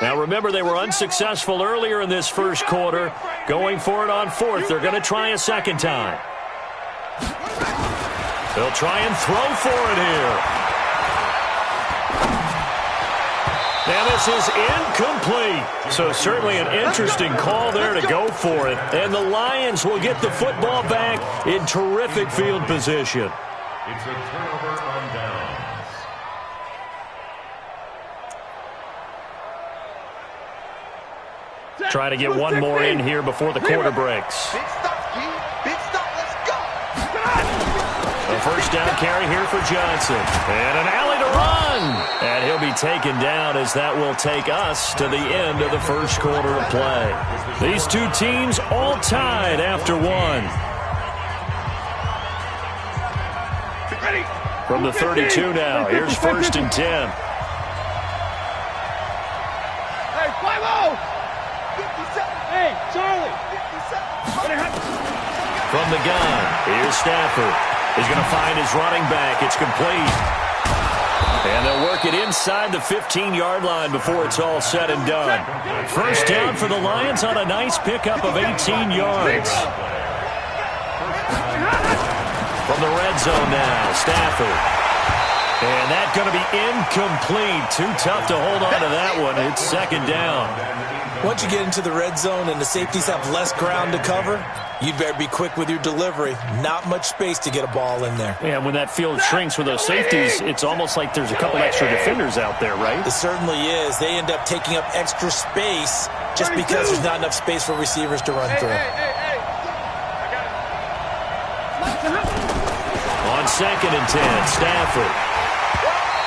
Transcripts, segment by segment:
Now remember, they were unsuccessful earlier in this first quarter. Going for it on fourth. They're going to try a second time. They'll try and throw for it here. And this is incomplete. So certainly an interesting call there to go for it. And the Lions will get the football back in terrific field position. It's a turnover on downs. Try to get one more in here before the quarter breaks. Big stop, G. Big stop. Let's go. A first down carry here for Johnson. And an alley to run. And he'll be taken down as that will take us to the end of the first quarter of play. These two teams all tied after one. From the 32 now, here's first and 10. Hey, 5-0. 57. Hey, Charlie. 57. From the gun, here's Stafford. He's going to find his running back. It's complete. And they'll work it inside the 15-yard line before it's all said and done. First down for the Lions on a nice pickup of 18 yards. From the red zone now, Stafford. And that's going to be incomplete. Too tough to hold on to that one. It's second down. Once you get into the red zone and the safeties have less ground to cover, you'd better be quick with your delivery. Not much space to get a ball in there. Yeah, when that field shrinks with those safeties, it's almost like there's a couple extra defenders out there, right? It certainly is. They end up taking up extra space just because there's not enough space for receivers to run through. On second and 10, Stafford.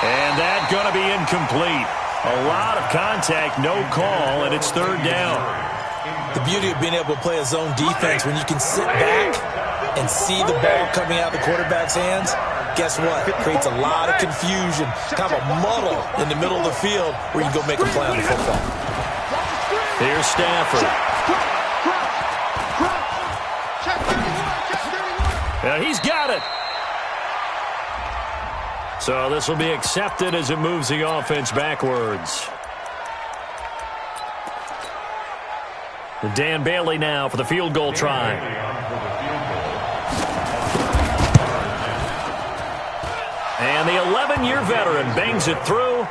And that's going to be incomplete. A lot of contact, no call, and it's third down. The beauty of being able to play a zone defense, when you can sit back and see the ball coming out of the quarterback's hands, guess what? It creates a lot of confusion, kind of a muddle in the middle of the field where you can go make a play on the football. Here's Stafford. Yeah, he's got it. So this will be accepted as it moves the offense backwards. Dan Bailey now for the field goal try. And the 11-year veteran bangs it through.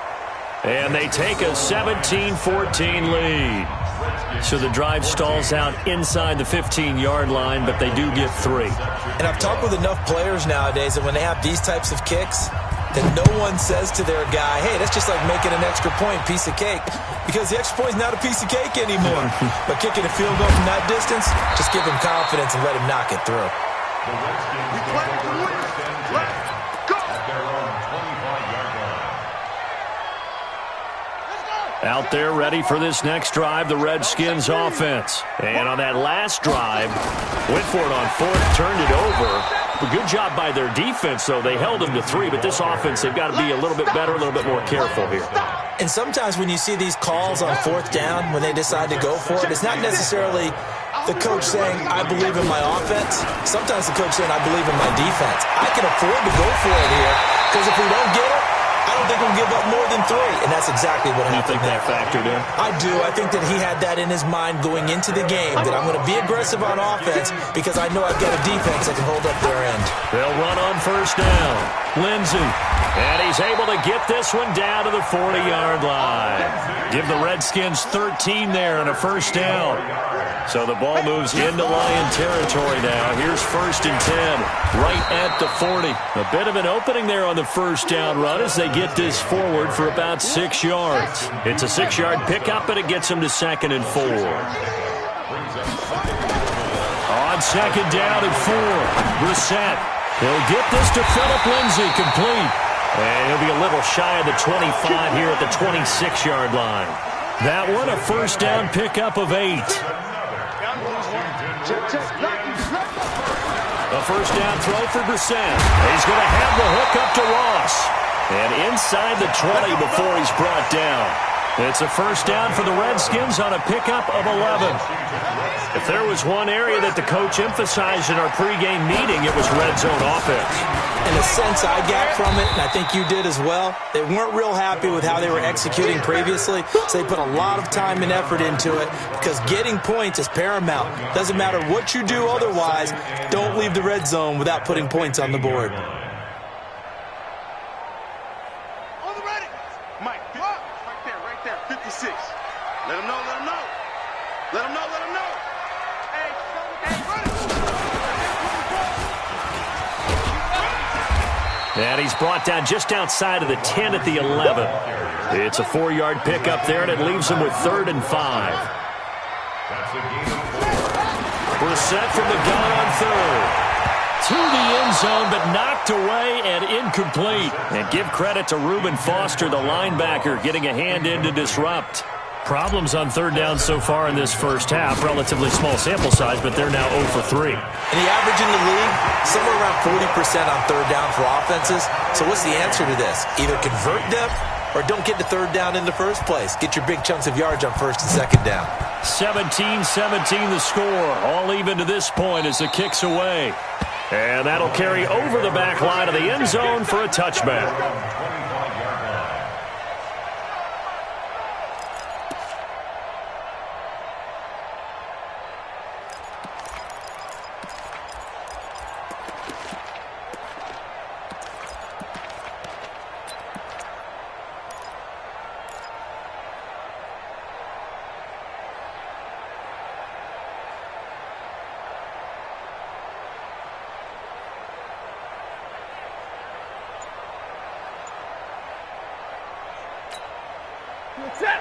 And they take a 17-14 lead. So the drive stalls out inside the 15-yard line, but they do get 3. And I've talked with enough players nowadays that when they have these types of kicks, then no one says to their guy, hey, that's just like making an extra point, piece of cake. Because the extra point is not a piece of cake anymore. But kicking a field goal from that distance, just give him confidence and let him knock it through. Out there ready for this next drive, the Redskins offense. And on that last drive, went for it on fourth, turned it over. A good job by their defense, though. They held them to 3, but this offense, they've got to be a little bit better, a little bit more careful here. And sometimes when you see these calls on fourth down, when they decide to go for it, it's not necessarily the coach saying, I believe in my offense. Sometimes the coach saying, I believe in my defense. I can afford to go for it here, because if we don't get it, I don't think we'll give up more than 3, and that's exactly what happened. You think that factored in? I do. I think that he had that in his mind going into the game, that I'm going to be aggressive on offense because I know I've got a defense that can hold up their end. They'll run on first down. Lindsey. And he's able to get this one down to the 40-yard line. Give the Redskins 13 there and a first down. So the ball moves into Lion territory now. Here's first and 10, right at the 40. A bit of an opening there on the first down run as they get this forward for about 6 yards. It's a 6-yard pickup, and it gets them to second and 4. On second down and 4, Brissett. He'll get this to Phillip Lindsay, complete. And he'll be a little shy of the 25 here at the 26-yard line. That one, a first down pickup of 8. A first down throw for Brissett. He's going to have the hook up to Ross. And inside the 20 before he's brought down. It's a first down for the Redskins on a pickup of 11. If there was one area that the coach emphasized in our pregame meeting, it was red zone offense. In a sense, I got from it, and I think you did as well, they weren't real happy with how they were executing previously, so they put a lot of time and effort into it because getting points is paramount. Doesn't matter what you do otherwise, don't leave the red zone without putting points on the board. And he's brought down just outside of the 10 at the 11. It's a 4-yard pickup there, and it leaves him with 3rd and 5. Brissett from the gun on 3rd. To the end zone, but knocked away and incomplete. And give credit to Reuben Foster, the linebacker, getting a hand in to disrupt. Problems on 3rd down so far in this first half. Relatively small sample size, but they're now 0 for 3. And the average in the league, somewhere around 40% on 3rd down for offenses. So what's the answer to this? Either convert them or don't get to 3rd down in the first place. Get your big chunks of yards on 1st and 2nd down. 17-17 the score. All even to this point as the kick's away. And that'll carry over the back line of the end zone for a touchback.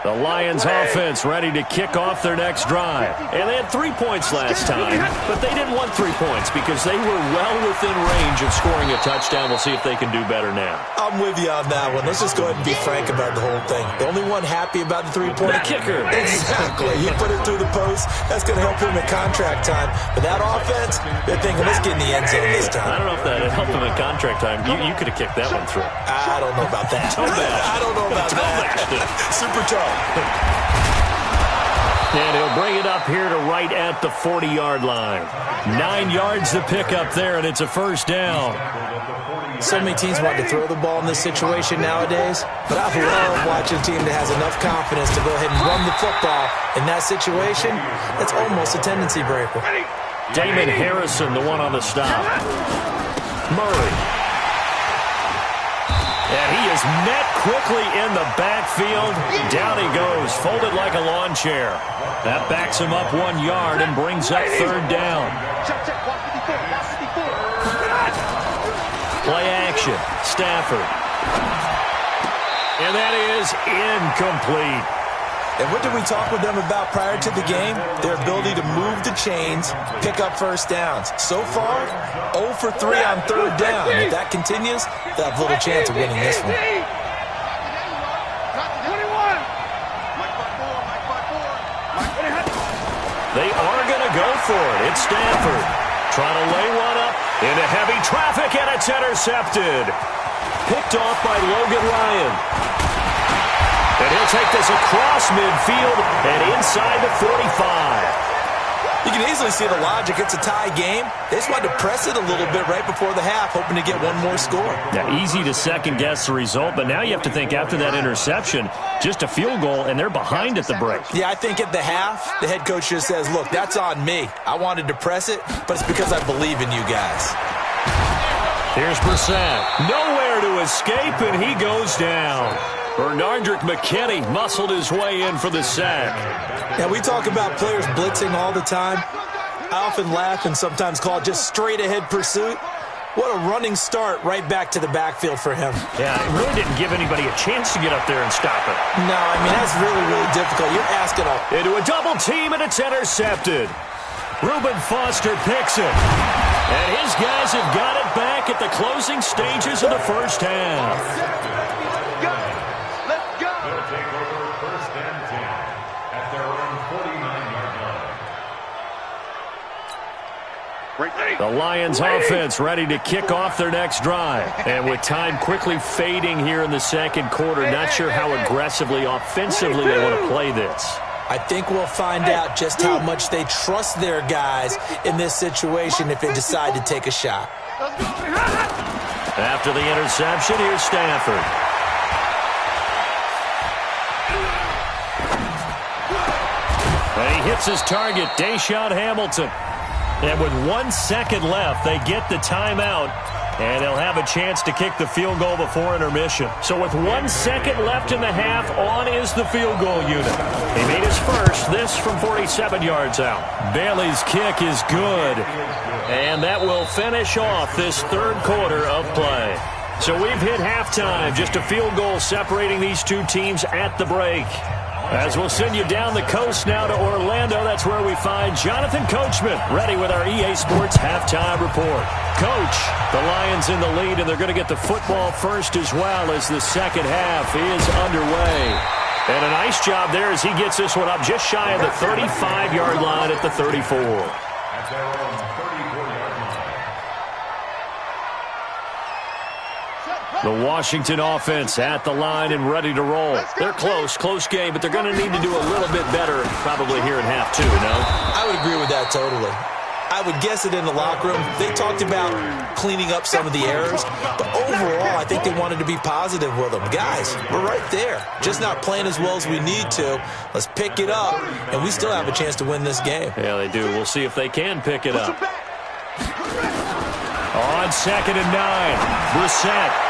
The Lions offense ready to kick off their next drive. And they had 3 points last time, but they didn't want 3 points because they were well within range of scoring a touchdown. We'll see if they can do better now. I'm with you on that one. Let's just go ahead and be frank about the whole thing. The only one happy about the 3-point kicker. Exactly. You put it through the post. That's going to help him at contract time. But that offense, they're thinking, let's get in the end zone this time. I don't know if that helped him at contract time. You could have kicked that one through. I don't know about that. I don't know about that. Super tough. And he'll bring it up here to right at the 40-yard line. 9 yards to pick up there, and it's a first down. So many teams want to throw the ball in this situation nowadays, but I love watching a team that has enough confidence to go ahead and run the football. In that situation, that's almost a tendency breaker. Damon Harrison, the one on the stop. Murray. And he is met quickly in the backfield. Down he goes, folded like a lawn chair. That backs him up 1 yard and brings up 3rd down. Play action, Stafford. And that is incomplete. And what did we talk with them about prior to the game? Their ability to move the chains, pick up first downs. So far, 0 for 3 on 3rd down. If that continues, they'll have little chance of winning this one. They are going to go for it. It's Stafford trying to lay one up into heavy traffic, and it's intercepted. Picked off by Logan Ryan. And he'll take this across midfield and inside the 45. You can easily see the logic. It's a tie game. They just wanted to press it a little bit right before the half, hoping to get one more score. Yeah, easy to second-guess the result, but now you have to think after that interception, just a field goal, and they're behind at the break. Yeah, I think at the half, the head coach just says, look, that's on me. I wanted to press it, but it's because I believe in you guys. Here's Brissett. Nowhere to escape, and he goes down. Bernardrick McKinney muscled his way in for the sack. Yeah, we talk about players blitzing all the time. I often laugh and sometimes call it just straight-ahead pursuit. What a running start right back to the backfield for him. Yeah, it really didn't give anybody a chance to get up there and stop it. No, I mean, that's really, really difficult. You're asking into a double team, and it's intercepted. Reuben Foster picks it. And his guys have got it back at the closing stages of the first half. The Lions offense ready to kick off their next drive. And with time quickly fading here in the second quarter, not sure how aggressively, offensively they want to play this. I think we'll find out just how much they trust their guys in this situation if they decide to take a shot. After the interception, here's Stafford. And he hits his target, Deshaun Hamilton. And with 1 second left, they get the timeout, and they'll have a chance to kick the field goal before intermission. So with 1 second left in the half, on is the field goal unit. He made his first, this from 47 yards out. Bailey's kick is good, and that will finish off this third quarter of play. So we've hit halftime, just a field goal separating these two teams at the break. As we'll send you down the coast now to Orlando, that's where we find Jonathan Coachman, ready with our EA Sports halftime report. Coach, the Lions in the lead, and they're going to get the football first as well as the second half is underway. And a nice job there as he gets this one up just shy of the 35-yard line at the 34. At their own 34-yard line. The Washington offense at the line and ready to roll. They're close game, but they're going to need to do a little bit better probably here in half two, no? I would agree with that totally. I would guess it in the locker room. They talked about cleaning up some of the errors, but overall, I think they wanted to be positive with them. Guys, we're right there. Just not playing as well as we need to. Let's pick it up, and we still have a chance to win this game. Yeah, they do. We'll see if they can pick it up. On 2nd and 9, Brissett.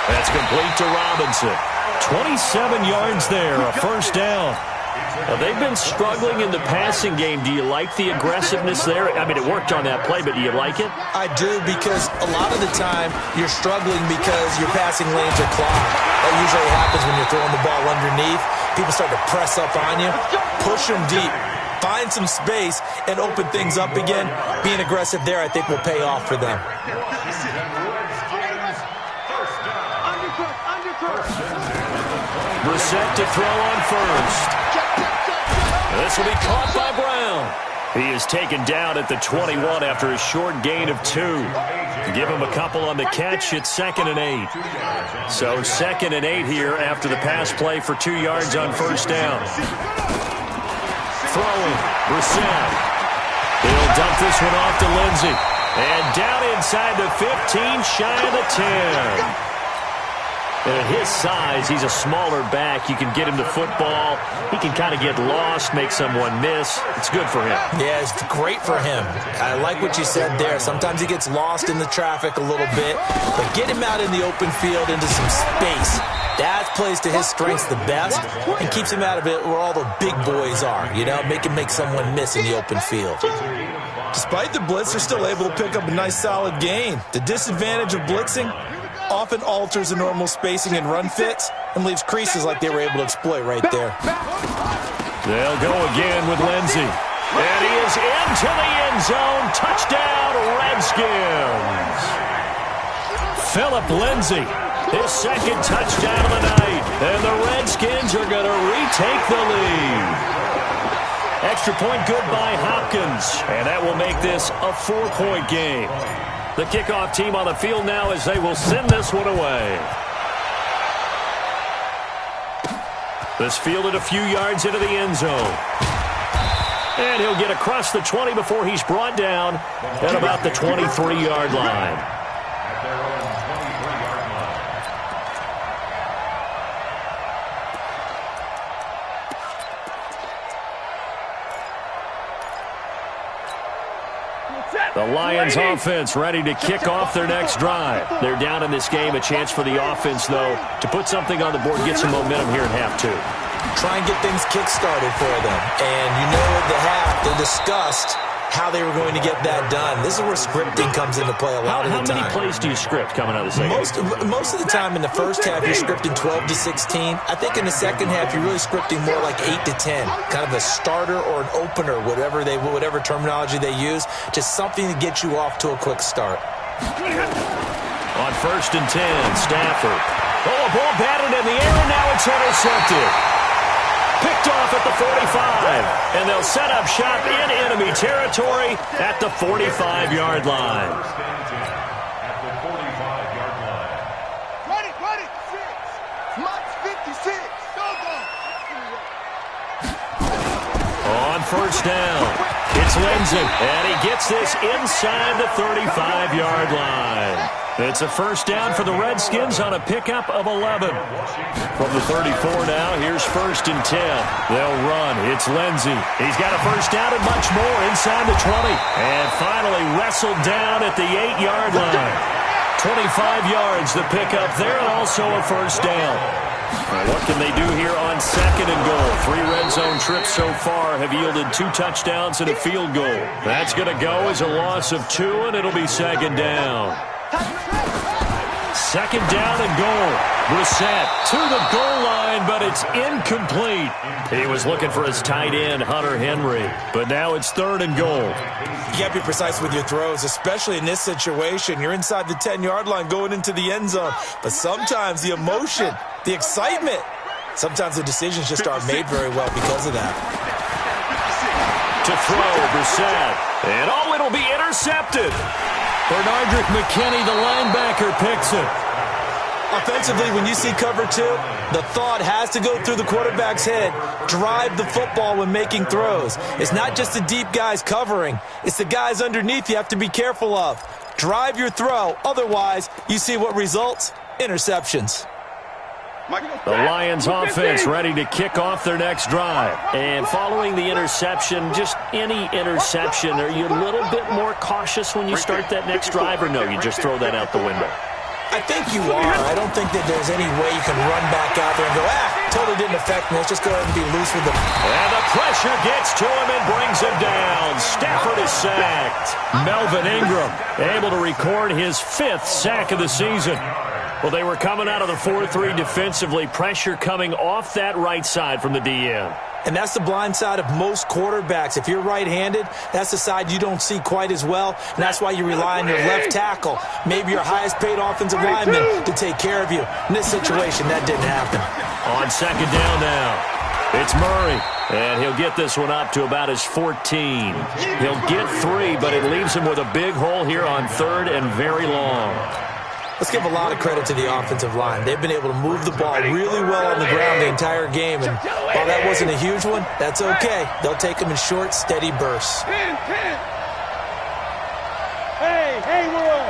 That's complete to Robinson. 27 yards there, a first down. Now, they've been struggling in the passing game. Do you like the aggressiveness there? I mean, it worked on that play, but do you like it? I do, because a lot of the time you're struggling because your passing lanes are clogged. That usually happens when you're throwing the ball underneath. People start to press up on you. Push them deep. Find some space and open things up again. Being aggressive there, I think, will pay off for them. Brissett to throw on first. This will be caught by Brown. He is taken down at the 21 after a short gain of 2. Give him a couple on the catch. It's 2nd and 8. So 2nd and 8 here after the pass play for 2 yards on first down. Throwing, Brissett. He'll dump this one off to Lindsey. And down inside the 15, shy of the 10. And at his size, he's a smaller back. You can get him to football. He can kind of get lost, make someone miss. It's good for him. Yeah, it's great for him. I like what you said there. Sometimes he gets lost in the traffic a little bit, but get him out in the open field into some space. That plays to his strengths the best and keeps him out of it where all the big boys are, you know, make him make someone miss in the open field. Despite the blitz, they're still able to pick up a nice solid gain. The disadvantage of blitzing often alters the normal spacing and run fits and leaves creases like they were able to exploit right there. They'll go again with Lindsey. And he is into the end zone. Touchdown, Redskins. Philip Lindsey, his second touchdown of the night. And the Redskins are going to retake the lead. Extra point good by Hopkins. And that will make this a 4-point game. The kickoff team on the field now as they will send this one away. This fielded a few yards into the end zone. And he'll get across the 20 before he's brought down at about the 23-yard line. The Lions offense ready to kick off their next drive. They're down in this game. A chance for the offense, though, to put something on the board, get some momentum here in half two. Try and get things kick-started for them. And you know at the half, they discussed how they were going to get that done. This is where scripting comes into play a lot of the time. How many plays do you script coming out of the second? Most of the time in the first half, you're scripting 12 to 16. I think in the second half, you're really scripting more like 8 to 10. Kind of a starter or an opener, whatever terminology they use. Just something to get you off to a quick start. On 1st and 10, Stafford. Oh, a ball batted in the air, and now it's intercepted. Picked off off at the 45, and they'll set up shop in enemy territory at the 45-yard line. At the 45-yard line. Run it, 6. Mike's 56. Go. On first down, it's Lindsey, and he gets this inside the 35-yard line. It's a first down for the Redskins on a pickup of 11. From the 34 now, here's 1st and 10. They'll run. It's Lindsey. He's got a first down and much more inside the 20. And finally wrestled down at the 8-yard line. 25 yards the pickup there, and also a first down. What can they do here on 2nd and goal? 3 red zone trips so far have yielded 2 touchdowns and a field goal. That's going to go as a loss of 2, and it'll be 2nd down. 2nd down and goal. Brissett to the goal line, but it's incomplete. He was looking for his tight end, Hunter Henry, but now it's 3rd and goal. You got to be precise with your throws, especially in this situation. You're inside the 10-yard line going into the end zone, but sometimes the emotion, the excitement, sometimes the decisions just aren't made very well because of that. To throw, Brissett, and it'll be intercepted. Bernardrick McKinney, the linebacker, picks it. Offensively, when you see cover 2, the thought has to go through the quarterback's head. Drive the football when making throws. It's not just the deep guys covering. It's the guys underneath you have to be careful of. Drive your throw. Otherwise, you see what results? Interceptions. The Lions offense ready to kick off their next drive. And following the interception, just any interception, are you a little bit more cautious when you start that next drive, or no, you just throw that out the window? I think you are. I don't think that there's any way you can run back out there and go, totally didn't affect me. Let's just go ahead and be loose with them. And the pressure gets to him and brings him down. Stafford is sacked. Melvin Ingram able to record his 5th sack of the season. Well, they were coming out of the 4-3 defensively. Pressure coming off that right side from the DN. And that's the blind side of most quarterbacks. If you're right-handed, that's the side you don't see quite as well. And that's why you rely on your left tackle, maybe your highest-paid offensive lineman, to take care of you. In this situation, that didn't happen. On 2nd down now, it's Murray. And he'll get this one up to about his 14. He'll get 3, but it leaves him with a big hole here on 3rd and very long. Let's give a lot of credit to the offensive line. They've been able to move the ball really well on the ground the entire game. And while that wasn't a huge one, that's okay. They'll take them in short, steady bursts. Hey, we're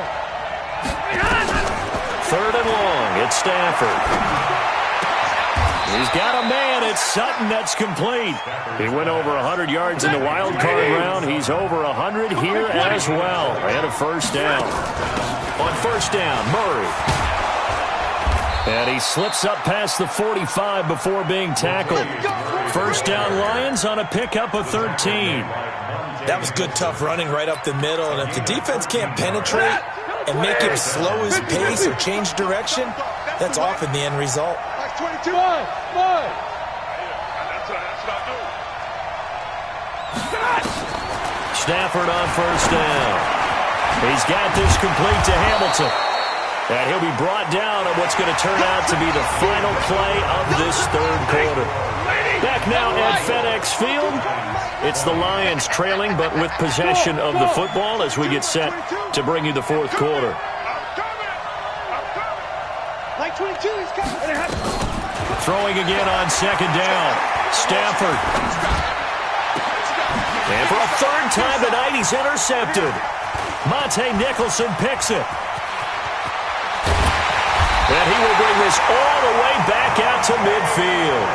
3rd and long. It's Stafford. He's got a man. It's Sutton that's complete. He went over 100 yards in the wild card round. He's over 100 here as well. And a first down. On first down, Murray. And he slips up past the 45 before being tackled. First down, Lions on a pickup of 13. That was good, tough running right up the middle. And if the defense can't penetrate and make him slow his pace or change direction, that's often the end result. 22. Stafford on first down. He's got this complete to Hamilton. And he'll be brought down on what's going to turn out to be the final play of this 3rd quarter. Back now at FedEx Field. It's the Lions trailing, but with possession of the football as we get set to bring you the 4th quarter. Like 22, he's coming. Throwing again on 2nd down. Stafford. And for a 3rd time tonight, he's intercepted. Monte Nicholson picks it. And he will bring this all the way back out to midfield.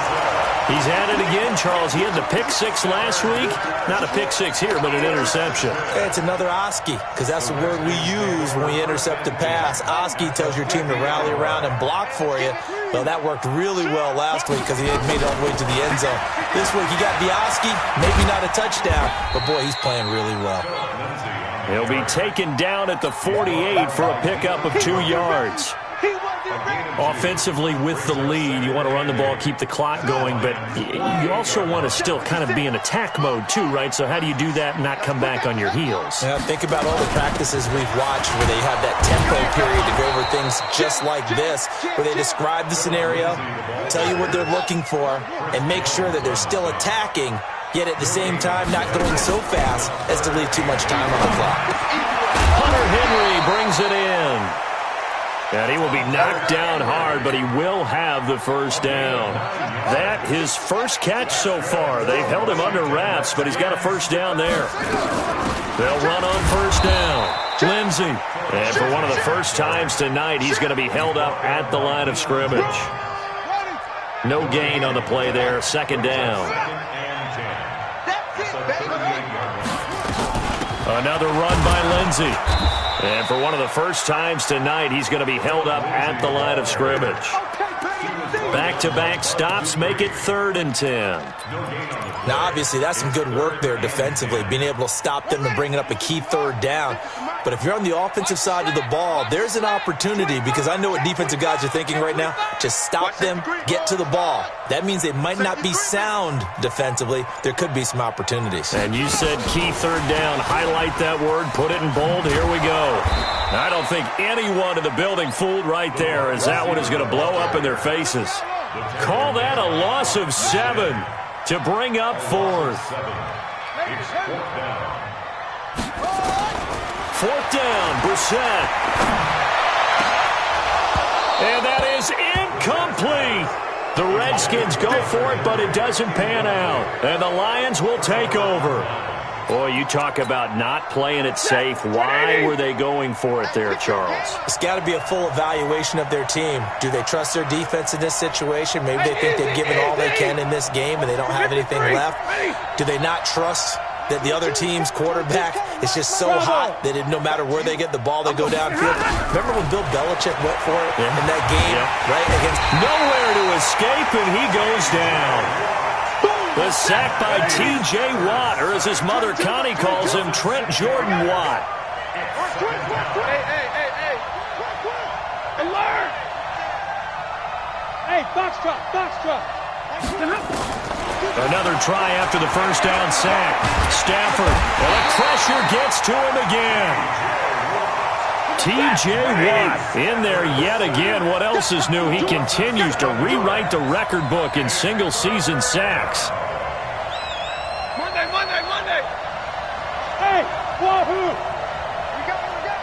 He's had it again, Charles. He had the pick 6 last week. Not a pick 6 here, but an interception. It's another Oski, because that's the word we use when we intercept a pass. Oski tells your team to rally around and block for you. Well, that worked really well last week because he had made it all the way to the end zone. This week he got the Oski, maybe not a touchdown, but boy, he's playing really well. He'll be taken down at the 48 for a pickup of 2 yards. Offensively with the lead, you want to run the ball, keep the clock going, but you also want to still kind of be in attack mode too, right? So how do you do that and not come back on your heels? Yeah, think about all the practices we've watched where they have that tempo period to go over things just like this, where they describe the scenario, tell you what they're looking for, and make sure that they're still attacking, yet at the same time not going so fast as to leave too much time on the clock. Hunter Henry brings it in. And he will be knocked down hard, but he will have the first down. That his first catch so far. They've held him under wraps, but he's got a first down there. They'll run on first down. Lindsey. And for one of the first times tonight, he's going to be held up at the line of scrimmage. No gain on the play there. Second down. Another run by Lindsey. And for one of the first times tonight, he's going to be held up at the line of scrimmage. Back-to-back stops make it 3rd and 10. Now, obviously, that's some good work there defensively, being able to stop them and bringing up a key 3rd down. But if you're on the offensive side of the ball, there's an opportunity, because I know what defensive guys are thinking right now. Just stop them, get to the ball. That means they might not be sound defensively. There could be some opportunities. And you said key 3rd down. Highlight that word, put it in bold. Here we go. I don't think anyone in the building fooled right there, as that one is going to blow up in their faces. Call that a loss of 7 to bring up 4th. 4th down, Brissett. And that is incomplete. The Redskins go for it, but it doesn't pan out. And the Lions will take over. Boy, you talk about not playing it safe. Why were they going for it there, Charles? It's got to be a full evaluation of their team. Do they trust their defense in this situation? Maybe they think they've given all they can in this game and they don't have anything left. Do they not trust that the other team's quarterback is just so hot that no matter where they get the ball, they go downfield? Remember when Bill Belichick went for it in that game, right? Against nowhere to escape, and he goes down. The sack by T.J. Watt, or as his mother Connie calls him, Trent Jordan Watt. Hey, learn! Hey, box truck. Another try after the first down sack. Stafford, and the pressure gets to him again. T.J. Watt in there yet again. What else is new? He continues to rewrite the record book in single-season sacks. Monday. Hey, wahoo! We got it.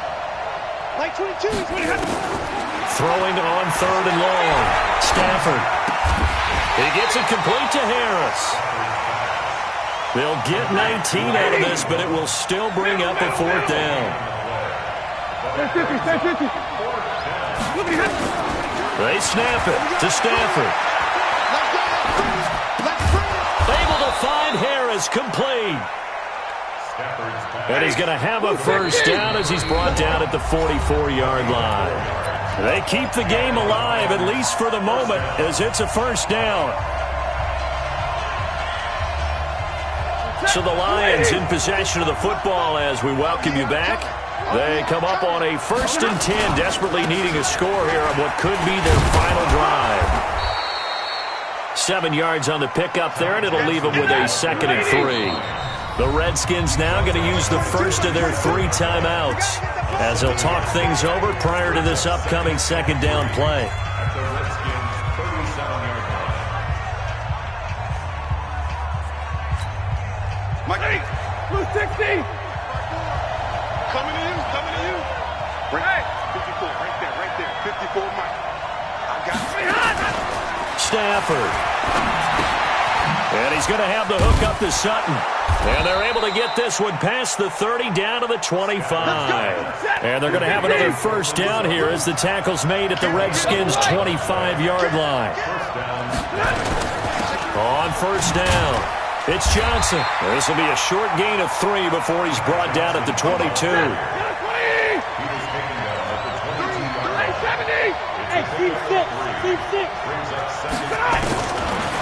Like 22 is what he had. Throwing on 3rd and long. Stafford. He gets it complete to Harris. They'll get 19 out of this, but it will still bring up a 4th down. They snap it to Stafford. Able to find Harris, complete. And he's going to have a first down as he's brought down at the 44-yard line. They keep the game alive, at least for the moment, as it's a first down. So the Lions in possession of the football as we welcome you back. They come up on a 1st and 10, desperately needing a score here on what could be their final drive. 7 yards on the pickup there, and it'll leave them with a 2nd and 3. The Redskins now going to use the first of their 3 timeouts as they'll talk things over prior to this upcoming 2nd down play. At the Redskins' 37-yard line. Mike, Blue 60. Coming to you. Right, 54, right there. 54, Mike. I got it. Stafford. And he's going to have the hook up to Sutton. And they're able to get this one past the 30 down to the 25. And they're going to have another first down here as the tackle's made at the Redskins' 25-yard line. On first down, it's Johnson. This will be a short gain of 3 before he's brought down at the 22.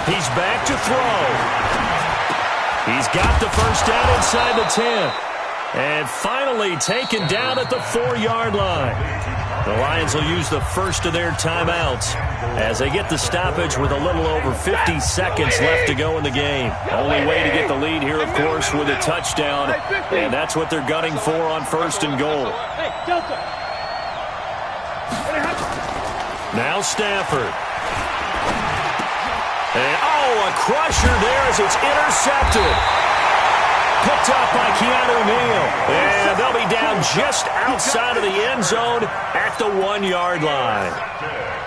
He's back to throw. He's got the first down inside the 10. And finally taken down at the 4-yard line. The Lions will use the first of their timeouts as they get the stoppage with a little over 50 seconds left to go in the game. Only way to get the lead here, of course, with a touchdown, and that's what they're gunning for on first and goal. Now Stafford. And, a crusher there as it's intercepted. Picked up by Keanu Neal. And they'll be down just outside of the end zone at the 1-yard line.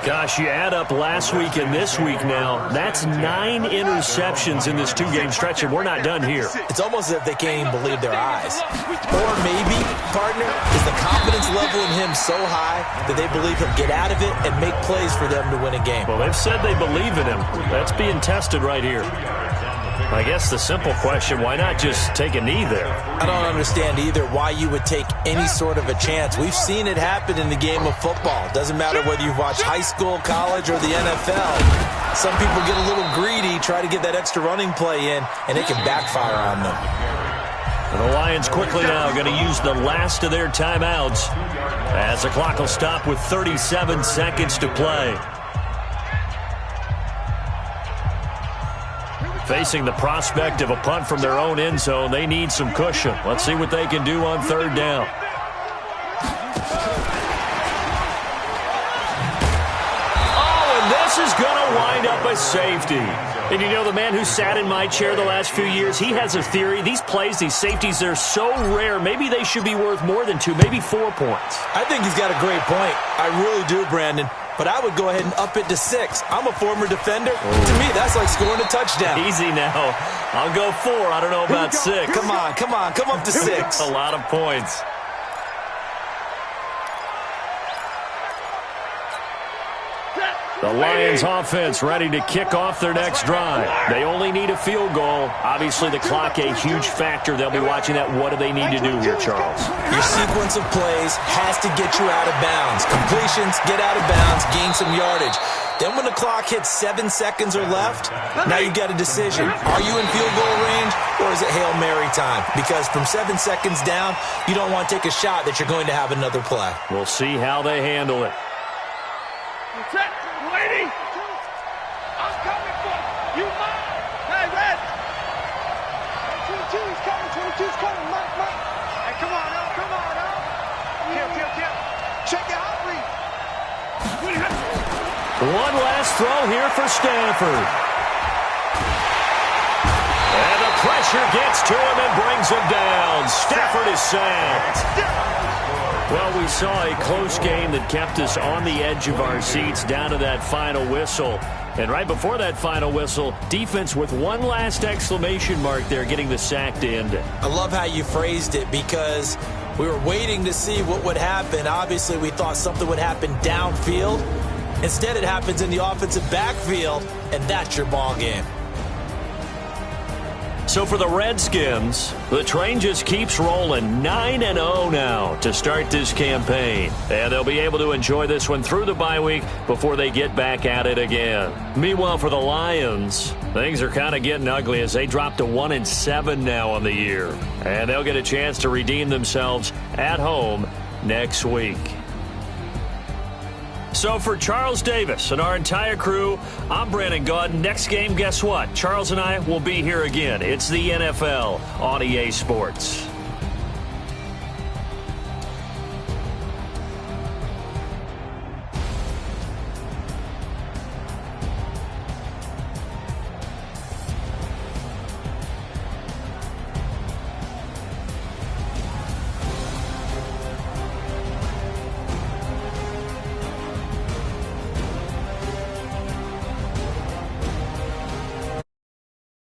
Gosh, you add up last week and this week now, that's 9 interceptions in this 2-game stretch, and we're not done here. It's almost as if they can't even believe their eyes. Or maybe, partner, is the confidence level in him so high that they believe he'll get out of it and make plays for them to win a game. Well, they've said they believe in him. That's being tested right here. I guess the simple question, why not just take a knee there? I don't understand either why you would take any sort of a chance. We've seen it happen in the game of football. Doesn't matter whether you've watched high school, college, or the NFL. Some people get a little greedy, try to get that extra running play in, and it can backfire on them. And the Lions quickly now going to use the last of their timeouts as the clock will stop with 37 seconds to play. Facing the prospect of a punt from their own end zone, they need some cushion. Let's see what they can do on third down. And this is going to wind up a safety. And you know, the man who sat in my chair the last few years, he has a theory. These plays, these safeties, they're so rare. Maybe they should be worth more than 2, maybe 4 points. I think he's got a great point. I really do, Brandon. But I would go ahead and up it to 6. I'm a former defender. To me, that's like scoring a touchdown. Easy now. I'll go 4. I don't know about 6. Come on. Come up to 6. A lot of points. The Lions offense ready to kick off their next drive. They only need a field goal. Obviously, the clock a huge factor. They'll be watching that. What do they need to do here, Charles? Your sequence of plays has to get you out of bounds. Completions, get out of bounds, gain some yardage. Then when the clock hits 7 seconds or left, now you got a decision. Are you in field goal range, or is it Hail Mary time? Because from 7 seconds down, you don't want to take a shot that you're going to have another play. We'll see how they handle it. Lady, I'm coming for you. Mine. Hey, Red. 22's coming. 22's coming. Mike. Hey, come on out. Kill. Check it out, please. One last throw here for Stanford. And the pressure gets to him and brings him down. Stafford is sacked. Well, we saw a close game that kept us on the edge of our seats down to that final whistle. And right before that final whistle, defense with one last exclamation mark there, getting the sack to end it. I love how you phrased it, because we were waiting to see what would happen. Obviously, we thought something would happen downfield. Instead, it happens in the offensive backfield, and that's your ball game. So for the Redskins, the train just keeps rolling. 9-0 now to start this campaign. And they'll be able to enjoy this one through the bye week before they get back at it again. Meanwhile, for the Lions, things are kind of getting ugly as they drop to 1-7 now on the year. And they'll get a chance to redeem themselves at home next week. So for Charles Davis and our entire crew, I'm Brandon Gaudin. Next game, guess what? Charles and I will be here again. It's the NFL on EA Sports.